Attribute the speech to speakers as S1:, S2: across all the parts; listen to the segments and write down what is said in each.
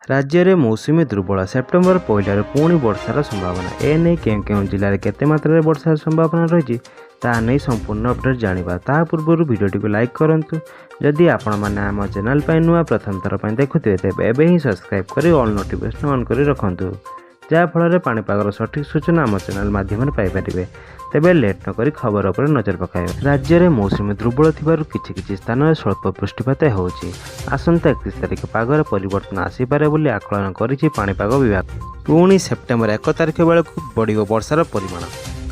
S1: राज्य में मौसुमी दुर्बल सेप्टेम्बर पहलू पुणी वर्षार संभावना एने केउ जिले में केते मात्रा वर्षार संभावना रही नहीं संपूर्ण अपडेट जाना ता पूर्व भिडियोटी को लाइक करूँ। जदि आपण मैंने आम चैनल नुआ प्रथम थर पर देखुए तेज एवं ही सब्सक्राइब कर ऑल नोटिफिकेशन ऑन कर रखु जहाँफल पाणीपागर सठिक सूचना आम चैनल माध्यम पाइपर। तेबे लेट नक खबर पर नजर पकाइबा। राज्य में मौसुमी दुर्बल थिबारु किछि स्थान में स्वल्प वृष्टिपात होउछि। आसंता 31 तारिख पागर परिवर्तन आसीपारे बोली आकलन करिछि पाणीपाग विभाग। पुणी सेप्टेम्बर 1 तारिख बेलू बढ़िबो वर्षार परिमाण।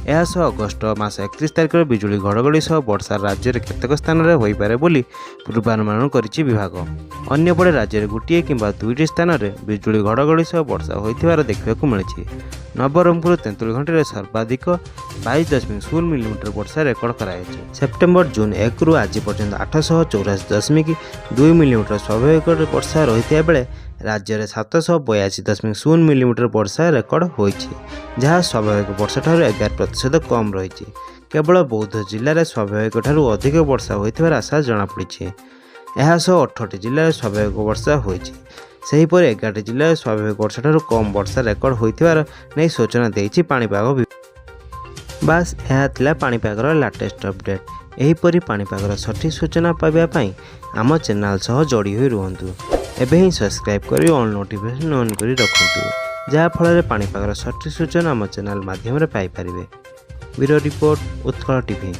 S1: यह अगस्ट मास 31 तारिख बिजुली घड़घड़ी सह वर्षा राज्य में केतेक स्थान में होइपारे बोली पूर्वानुमान करिछि विभाग। अन्यपटे राज्य में गोटे किंबा दुईटी स्थान में बिजुली घड़घड़ी सह वर्षा होइथिबार देखिबाकु मिलिछि। नवरंगपुर तेंतुली घंटे सर्वाधिक 22.0 मिलीमीटर वर्षा रेकर्ड कराଯାଇଛି। सेप्टेम्बर जून 1 रु आज पर्यंत 884.2 मिलीमीटर स्वाभाविक वर्षा रही बेले राज्य में 782.0 मिलीमीटर वर्षा रेकर्ड होइछि, जहाँ स्वाभाविक वर्षा ठारू 11% कम रही। केवल बौद्ध जिले में स्वाभाविक ठारू अधिक वर्षा होइथिबार आशा जनापड़ी। यह 18 जिले में स्वाभाविक वर्षा होइछि। सेहीपरि 11 जिले में स्वाभाविक वर्षा ठारू कम वर्षा रेकर्ड होइथिबार नै सूचना देइछि पाणीपाग विभाग। बास यह थिला पाणीपागर लाटेस्ट अपडेट। एहीपरि पाणीपागर सठिक सूचना पाइबा पई आम चैनल सह जोड़ी होई रुहंतु। एबे ही सब्सक्राइब करी ऑल नोटिफिकेशन ऑन करी रखंतु जहाँफल पाणीपागर सठिक सूचना आम चैनल माध्यम Piper. Bureau report Utkal TV.